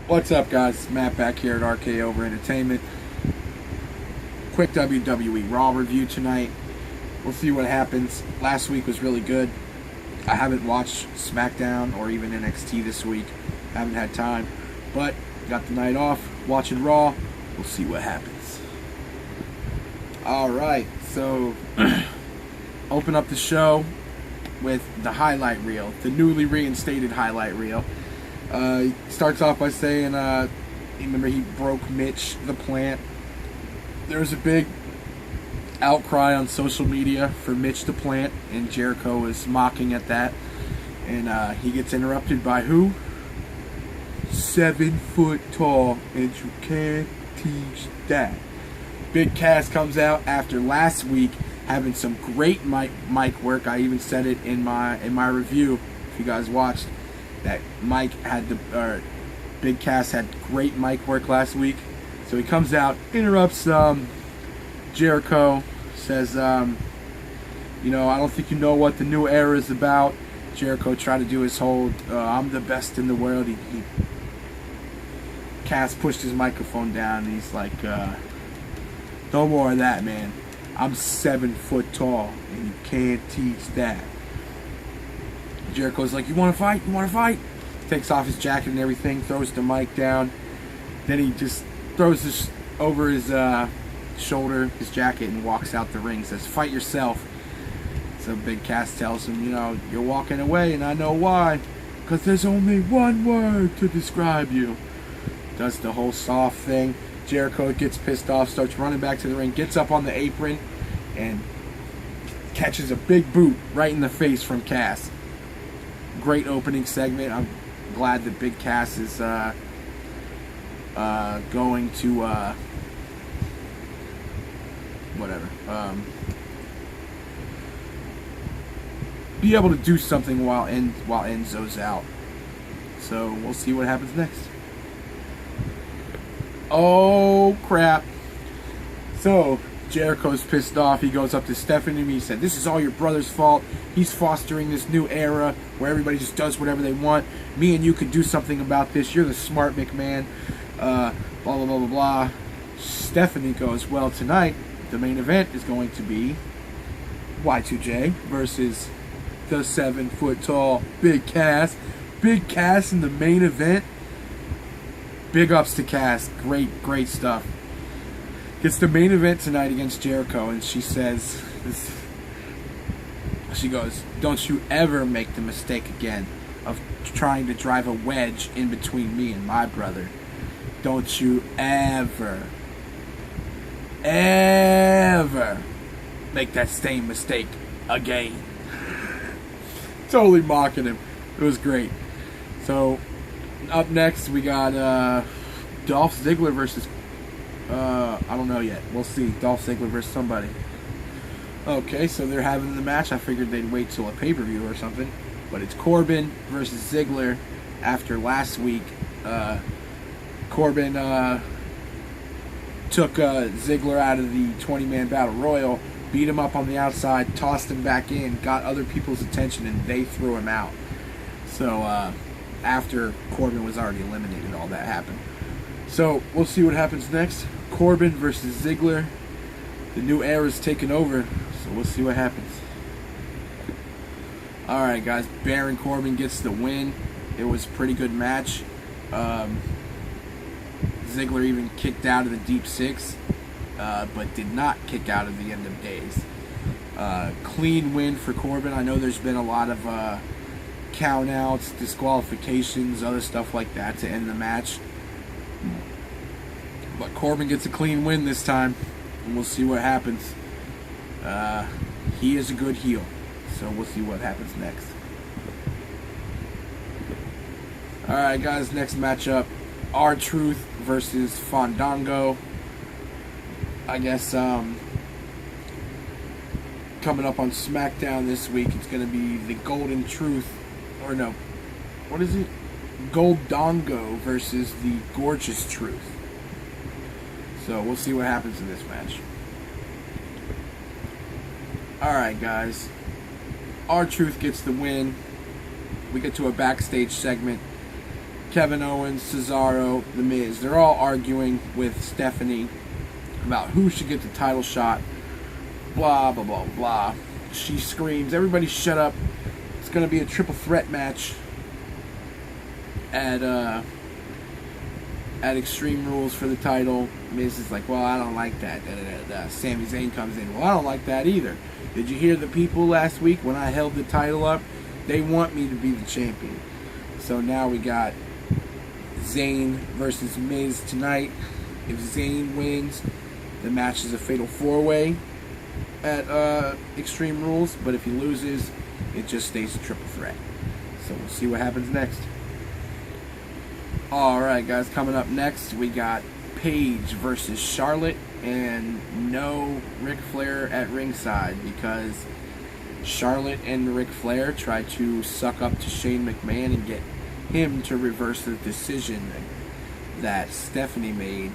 What's up, guys? Matt back here at RKO-VER Entertainment. Quick WWE Raw review tonight. We'll see what happens. Last week was really good. I haven't watched SmackDown or even NXT this week. Haven't had time. But got the night off. Watching Raw. We'll see what happens. Alright, so open up the show with the highlight reel. The newly reinstated highlight reel. Starts off by saying, remember he broke Mitch the Plant. There was a big outcry on social media for Mitch the Plant, and Jericho was mocking at that. And he gets interrupted by who? 7 foot tall, and you can't teach that. Big Cass comes out after last week having some great mic work. I even said it in my review, if you guys watched. That Big Cass had great mic work last week. So he comes out, interrupts Jericho, says, I don't think you know what the new era is about. Jericho tried to do his whole, I'm the best in the world. Cass pushed his microphone down, and he's like, no more of that, man. I'm 7 foot tall, and you can't teach that. Jericho's like, you want to fight? You want to fight? Takes off his jacket and everything, throws the mic down. Then he just throws this over his shoulder, his jacket, and walks out the ring. Says, fight yourself. So Big Cass tells him, you're walking away, and I know why. Because there's only one word to describe you. Does the whole soft thing. Jericho gets pissed off, starts running back to the ring, gets up on the apron, and catches a big boot right in the face from Cass. Great opening segment. I'm glad that Big Cass is going to be able to do something while Enzo's out. So we'll see what happens next. Oh crap! So Jericho's pissed off. He goes up to Stephanie and he said, this is all your brother's fault. He's fostering this new era where everybody just does whatever they want. Me and you could do something about this. You're the smart McMahon. Blah, blah, blah, blah, blah. Stephanie goes, well, tonight the main event is going to be Y2J versus the 7 foot tall Big Cass. Big Cass in the main event. Big ups to Cass. Great stuff. Gets the main event tonight against Jericho, and she says, she goes, don't you ever make the mistake again of trying to drive a wedge in between me and my brother. Don't you ever make that same mistake again. Totally mocking him. It was great. So, up next we got Dolph Ziggler versus I don't know yet. We'll see. Dolph Ziggler versus somebody. Okay, so they're having the match. I figured they'd wait till a pay-per-view or something. But it's Corbin versus Ziggler after last week. Corbin took Ziggler out of the 20-man Battle Royal, beat him up on the outside, tossed him back in, got other people's attention, and they threw him out. So, after Corbin was already eliminated, all that happened. So, we'll see what happens next. Corbin versus Ziggler. The new era's taken over, so we'll see what happens. Alright, guys. Baron Corbin gets the win. It was a pretty good match. Ziggler even kicked out of the Deep Six, but did not kick out of the End of Days. Clean win for Corbin. I know there's been a lot of countouts, disqualifications, other stuff like that to end the match. But Corbin gets a clean win this time, and we'll see what happens. He is a good heel, so we'll see what happens next. Alright, guys, next matchup, R-Truth versus Fandango. I guess coming up on SmackDown this week, it's going to be the Golden Truth, or no, what is it? Goldongo versus the Gorgeous Truth. So we'll see what happens in this match. Alright, guys. R-Truth gets the win. We get to a backstage segment. Kevin Owens, Cesaro, The Miz. They're all arguing with Stephanie about who should get the title shot. Blah, blah, blah, blah. She screams, everybody shut up. It's going to be a triple threat match at Extreme Rules for the title. Miz is like, well, I don't like that. Da, da, da, da. Sami Zayn comes in, well, I don't like that either. Did you hear the people last week when I held the title up? They want me to be the champion. So now we got Zayn versus Miz tonight. If Zayn wins, the match is a fatal 4-way at Extreme Rules. But if he loses, it just stays a triple threat. So we'll see what happens next. Alright guys, coming up next we got Paige versus Charlotte, and no Ric Flair at ringside because Charlotte and Ric Flair tried to suck up to Shane McMahon and get him to reverse the decision that Stephanie made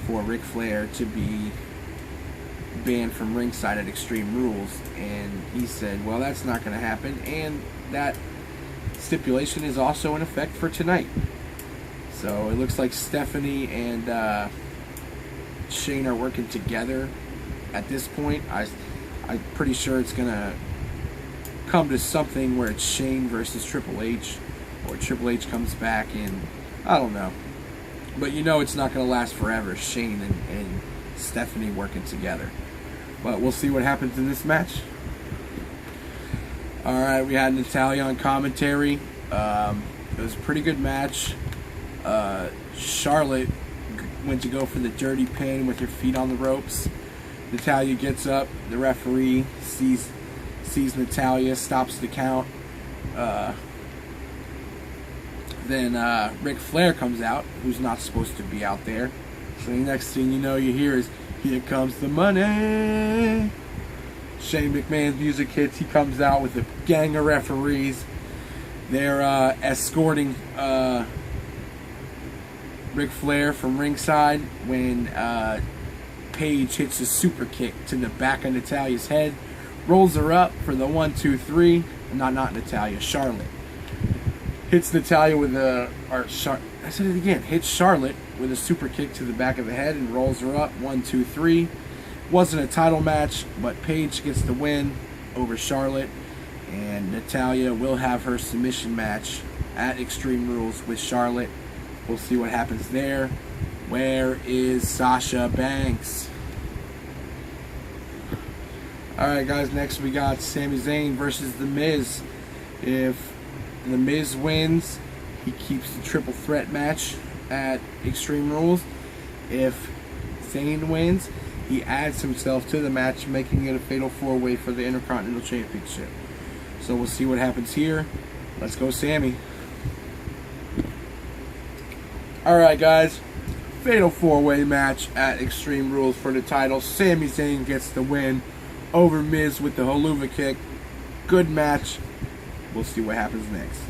for Ric Flair to be banned from ringside at Extreme Rules, and he said, well, that's not going to happen, and that stipulation is also in effect for tonight. So it looks like Stephanie and Shane are working together at this point. I'm pretty sure it's going to come to something where it's Shane versus Triple H, or Triple H comes back, and I don't know. But you know it's not going to last forever, Shane and Stephanie working together. But we'll see what happens in this match. Alright, we had Natalya on commentary. It was a pretty good match. Charlotte went to go for the dirty pin with her feet on the ropes. Natalya gets up. The referee sees Natalya, stops the count. Then Ric Flair comes out, who's not supposed to be out there. So the next thing you know, you hear is, here comes the money. Shane McMahon's music hits. He comes out with a gang of referees. They're escorting Ric Flair from ringside when Paige hits a super kick to the back of Natalya's head, rolls her up for the 1-2-3. Not Natalya, Charlotte. Hits Natalya with I said it again. Hits Charlotte with a super kick to the back of the head and rolls her up 1-2-3. Wasn't a title match, but Paige gets the win over Charlotte, and Natalya will have her submission match at Extreme Rules with Charlotte. We'll see what happens there. Where is Sasha Banks? Alright guys, next we got Sami Zayn versus The Miz. If The Miz wins, he keeps the triple threat match at Extreme Rules. If Zayn wins, he adds himself to the match, making it a fatal 4-way for the Intercontinental Championship. So we'll see what happens here. Let's go Sami. Alright guys, fatal 4-way match at Extreme Rules for the title. Sami Zayn gets the win over Miz with the Haluva kick. Good match. We'll see what happens next.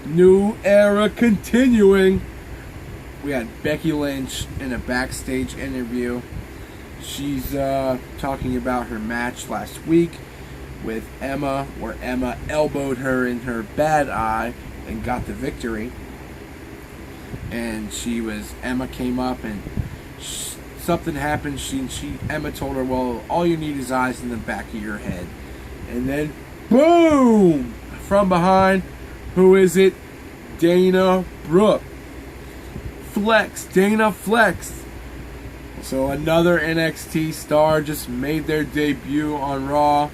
New era continuing. We had Becky Lynch in a backstage interview. She's talking about her match last week with Emma, where Emma elbowed her in her bad eye and got the victory. And Emma came up and something happened. Emma told her, well, all you need is eyes in the back of your head. And then, boom! From behind, who is it? Dana Brooke. Flex, Dana Flex. So another NXT star just made their debut on Raw.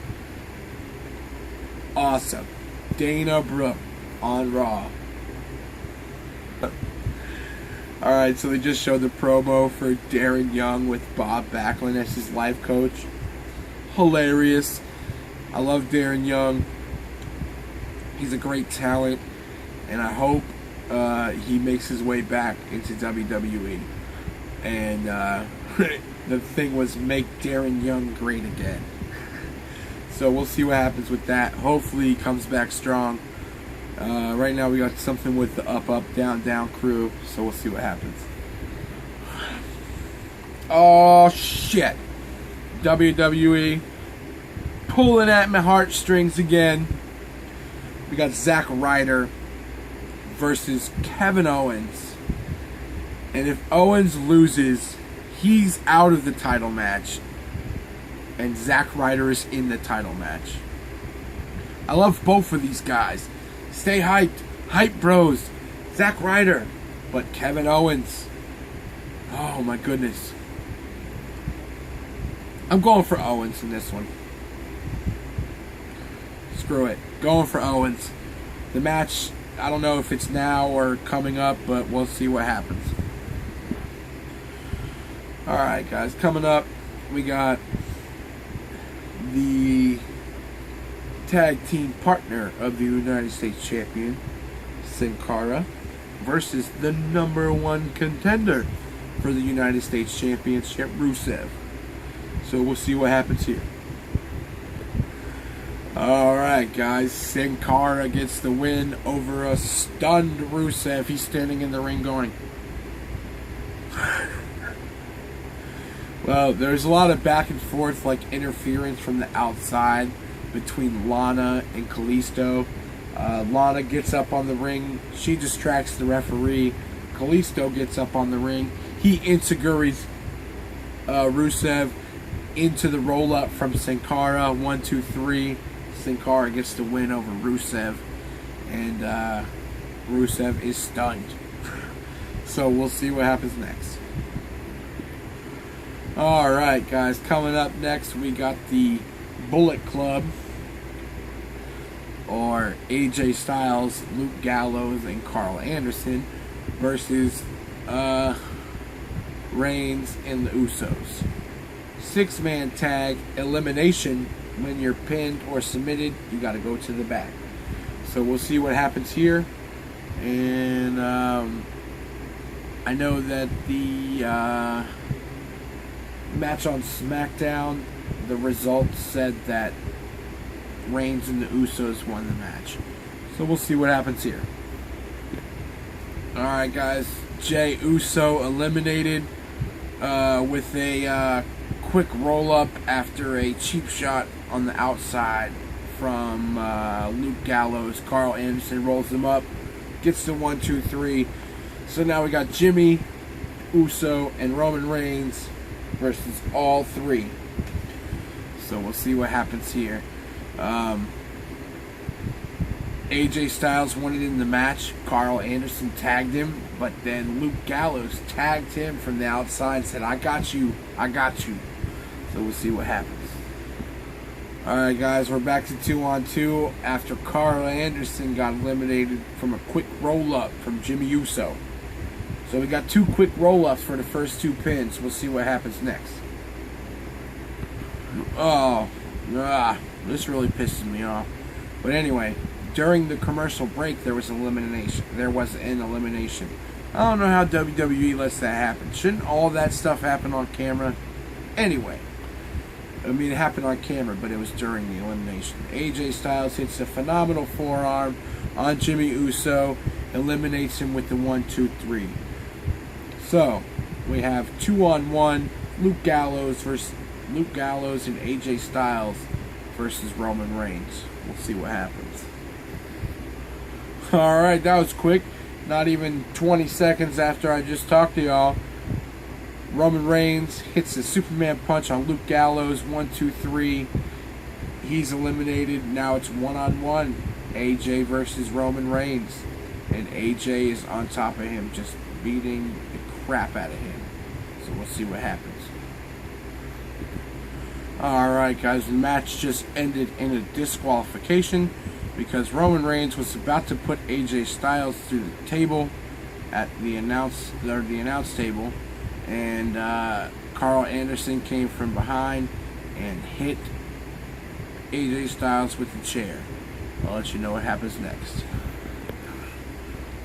Awesome. Dana Brooke on Raw. Alright, so they just showed the promo for Darren Young with Bob Backlund as his life coach. Hilarious. I love Darren Young. He's a great talent, and I hope he makes his way back into WWE. And the thing was, make Darren Young great again. So we'll see what happens with that. Hopefully he comes back strong. Right now we got something with the up, up, down, down crew. So we'll see what happens. Oh, shit. WWE pulling at my heartstrings again. we got Zack Ryder versus Kevin Owens. And if Owens loses, he's out of the title match. And Zack Ryder is in the title match. I love both of these guys. Stay hyped. Hype bros. Zack Ryder. But Kevin Owens. Oh my goodness. I'm going for Owens in this one. Screw it. Going for Owens. The match, I don't know if it's now or coming up, but we'll see what happens. Alright guys, coming up, we got the tag team partner of the United States Champion, Sin Cara, versus the #1 contender for the United States Championship, Rusev. So we'll see what happens here. Alright guys, Sin Cara gets the win over a stunned Rusev. He's standing in the ring going... Well, there's a lot of back and forth, like interference from the outside between Lana and Kalisto. Lana gets up on the ring. She distracts the referee. Kalisto gets up on the ring. He insiguris Rusev into the roll-up from Sin Cara. 1, 2, 3. Sin Cara gets the win over Rusev. And Rusev is stunned. So we'll see what happens next. Alright guys, coming up next we got the Bullet Club, or AJ Styles, Luke Gallows, and Carl Anderson versus Reigns and the Usos. 6-man tag elimination. When you're pinned or submitted, you got to go to the back. So we'll see what happens here. And I know that the match on SmackDown, the results said that Reigns and the Usos won the match. So we'll see what happens here. Alright guys, Jey Uso eliminated with a quick roll-up after a cheap shot on the outside from Luke Gallows. Carl Anderson rolls him up, gets the 1, 2, 3. So now we got Jimmy Uso and Roman Reigns versus all three. So we'll see what happens here. AJ Styles wanted in the match. Carl Anderson tagged him, but then Luke Gallows tagged him from the outside and said, I got you, I got you. So we'll see what happens. Alright guys, we're back to 2-on-2 after Carl Anderson got eliminated from a quick roll-up from Jimmy Uso. So we got 2 quick roll-ups for the first 2 pins. We'll see what happens next. This really pisses me off. But anyway, during the commercial break, there was an elimination. I don't know how WWE lets that happen. Shouldn't all that stuff happen on camera? Anyway, I mean, it happened on camera, but it was during the elimination. AJ Styles hits a phenomenal forearm on Jimmy Uso, eliminates him with the 1, 2, 3. So we have 2-on-1, Luke Gallows and AJ Styles versus Roman Reigns. We'll see what happens. Alright, that was quick. Not even 20 seconds after I just talked to y'all. Roman Reigns hits a Superman punch on Luke Gallows. 1, 2, 3. He's eliminated. Now it's 1-on-1. AJ versus Roman Reigns. And AJ is on top of him, just beating the crap out of him. So we'll see what happens. Alright guys, the match just ended in a disqualification because Roman Reigns was about to put AJ Styles through the table at the announce table, and Carl Anderson came from behind and hit AJ Styles with the chair. I'll let you know what happens next.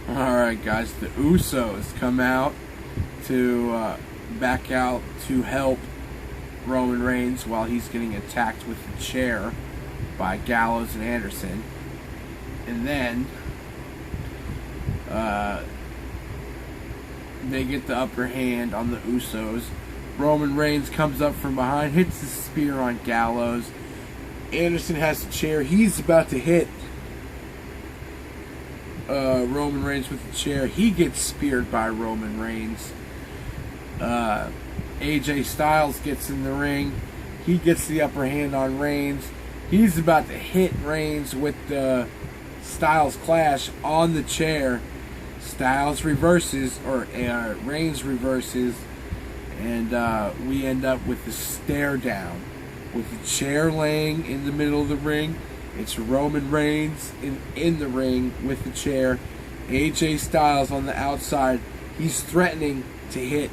Alright guys, the Usos come out to back out to help Roman Reigns while he's getting attacked with the chair by Gallows and Anderson. And then they get the upper hand on the Usos. Roman Reigns comes up from behind, hits the spear on Gallows. Anderson has the chair. He's about to hit Roman Reigns with the chair. He gets speared by Roman Reigns. AJ Styles gets in the ring. He gets the upper hand on Reigns. He's about to hit Reigns with the Styles Clash on the chair. Styles reverses, or Reigns reverses, and we end up with the stare down with the chair laying in the middle of the ring. It's Roman Reigns in the ring with the chair. AJ Styles on the outside. He's threatening to hit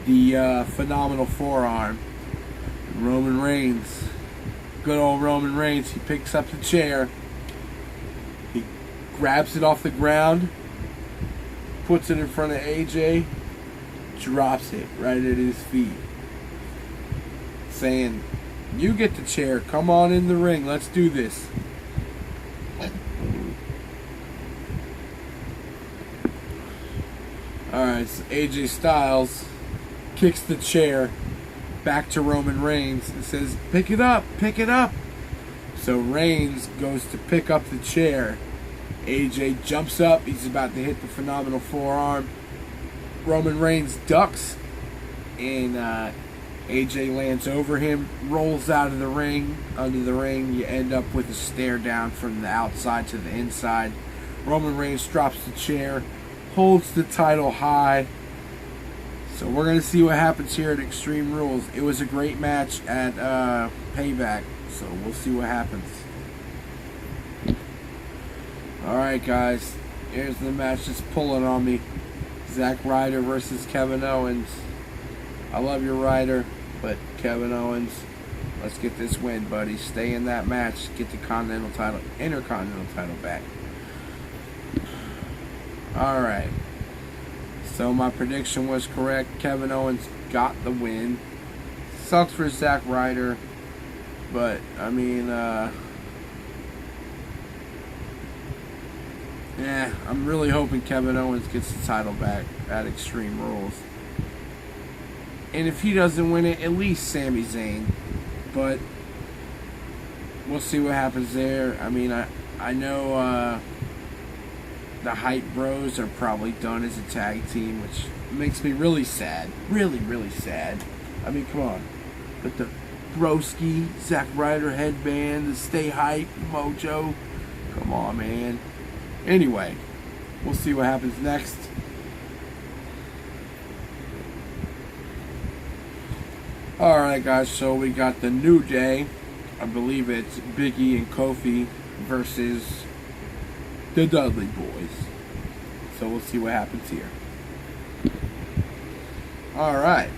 the phenomenal forearm. Roman Reigns, good old Roman Reigns, he picks up the chair. He grabs it off the ground, puts it in front of AJ, drops it right at his feet, saying, "You get the chair, come on in the ring, let's do this." Alright, so AJ Styles kicks the chair back to Roman Reigns and says, "Pick it up, pick it up." So Reigns goes to pick up the chair. AJ jumps up, he's about to hit the phenomenal forearm. Roman Reigns ducks, and AJ lands over him, rolls out of the ring. Under the ring, you end up with a stare down from the outside to the inside. Roman Reigns drops the chair, holds the title high. So we're going to see what happens here at Extreme Rules. It was a great match at Payback, so we'll see what happens. Alright guys, here's the match that's pulling on me. Zack Ryder versus Kevin Owens. I love your Ryder, but Kevin Owens, let's get this win, buddy. Stay in that match, get the Continental title, Intercontinental title back. Alright. So my prediction was correct. Kevin Owens got the win. Sucks for Zack Ryder, but I mean, I'm really hoping Kevin Owens gets the title back at Extreme Rules. And if he doesn't win it, at least Sami Zayn. But we'll see what happens there. I mean, I know the Hype Bros are probably done as a tag team, which makes me really sad. Really, really sad. I mean, come on. But the Broski, Zack Ryder headband, the Stay Hype mojo. Come on, man. Anyway, we'll see what happens next. Alright guys, so we got the New Day. I believe it's Biggie and Kofi versus the Dudley Boys. So we'll see what happens here. Alright,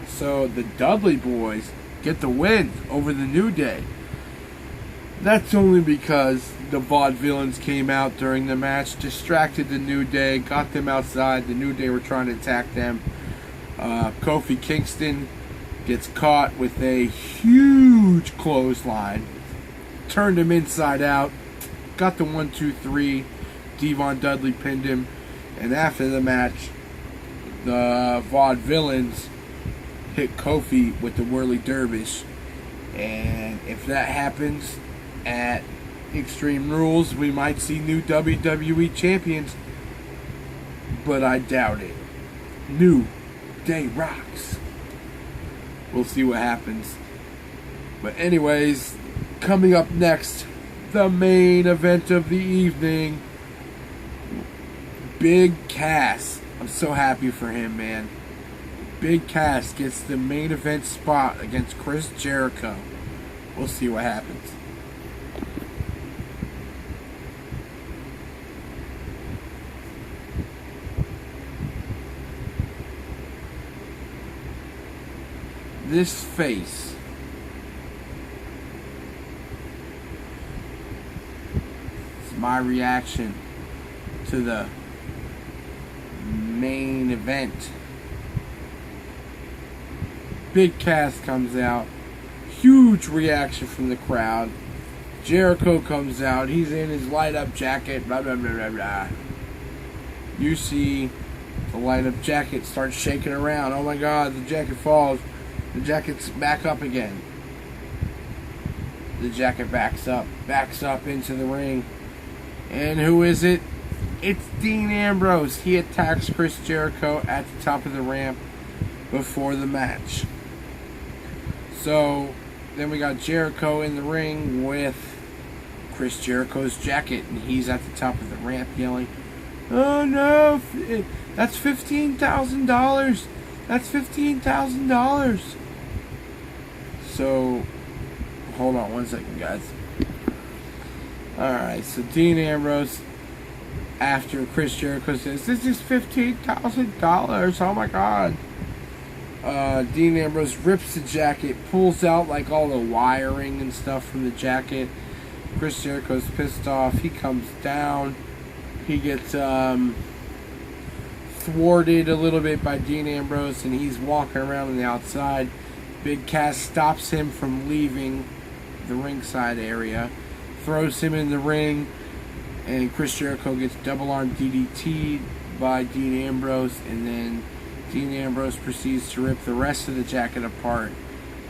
so the Dudley Boys get the win over the New Day. That's only because the Vaudevillains came out during the match, distracted the New Day, got them outside. The New Day were trying to attack them. Kofi Kingston gets caught with a huge clothesline, turned him inside out, got the 1-2-3. Devon Dudley pinned him, and after the match, the Vaudevillains hit Kofi with the Whirly Dervish. And if that happens at Extreme Rules, we might see new WWE champions, but I doubt it. New Day rocks. We'll see what happens. But anyways, coming up next, the main event of the evening, Big Cass. I'm so happy for him, man. Big Cass gets the main event spot against Chris Jericho. We'll see what happens. This face is my reaction to the main event. Big Cass comes out, huge reaction from the crowd. Jericho comes out, he's in his light up jacket, blah blah blah blah blah. You see the light up jacket starts shaking around. Oh my god, the jacket falls. The jacket's back up again. The jacket backs up into the ring. And who is it? It's Dean Ambrose. He attacks Chris Jericho at the top of the ramp before the match. So then we got Jericho in the ring with Chris Jericho's jacket, and he's at the top of the ramp yelling, "Oh no, that's $15,000. That's $15,000. So, hold on one second, guys. Alright, so Dean Ambrose, after Chris Jericho says, "This is $15,000. Oh my god." Dean Ambrose rips the jacket, pulls out like all the wiring and stuff from the jacket. Chris Jericho's pissed off. He comes down. He gets thwarted a little bit by Dean Ambrose, and he's walking around on the outside. Big Cass stops him from leaving the ringside area, throws him in the ring, and Chris Jericho gets double arm DDT'd by Dean Ambrose, and then Dean Ambrose proceeds to rip the rest of the jacket apart,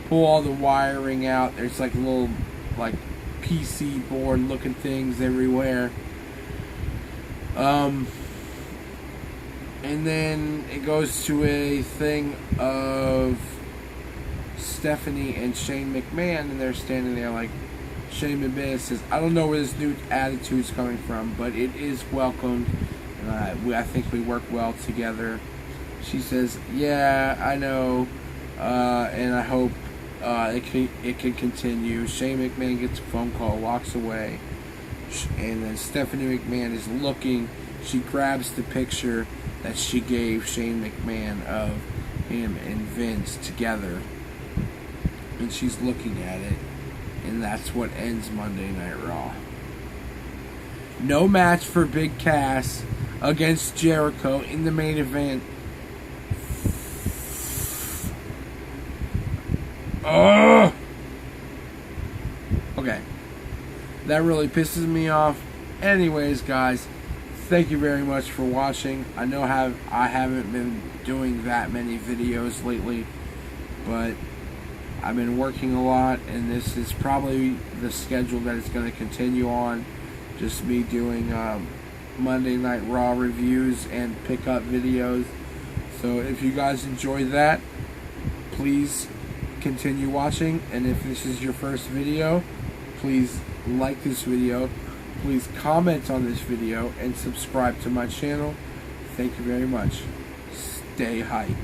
pull all the wiring out. There's like little like PC board looking things everywhere. And then it goes to a thing of Stephanie and Shane McMahon, and they're standing there like, Shane McMahon says, "I don't know where this new attitude's coming from, but it is welcomed. I think we work well together." She says, "Yeah, I know, and I hope it can continue." Shane McMahon gets a phone call, walks away, and then Stephanie McMahon is looking. She grabs the picture that she gave Shane McMahon of him and Vince together, and she's looking at it, and that's what ends Monday Night Raw. No match for Big Cass against Jericho in the main event. Okay, that really pisses me off. Anyways, guys, thank you very much for watching. I know I haven't been doing that many videos lately, but I've been working a lot, and this is probably the schedule that it's going to continue on. Just me doing Monday Night Raw reviews and pickup videos. So if you guys enjoy that, please continue watching, and if this is your first video, please like this video, please comment on this video, and subscribe to my channel. Thank you very much. Stay hype.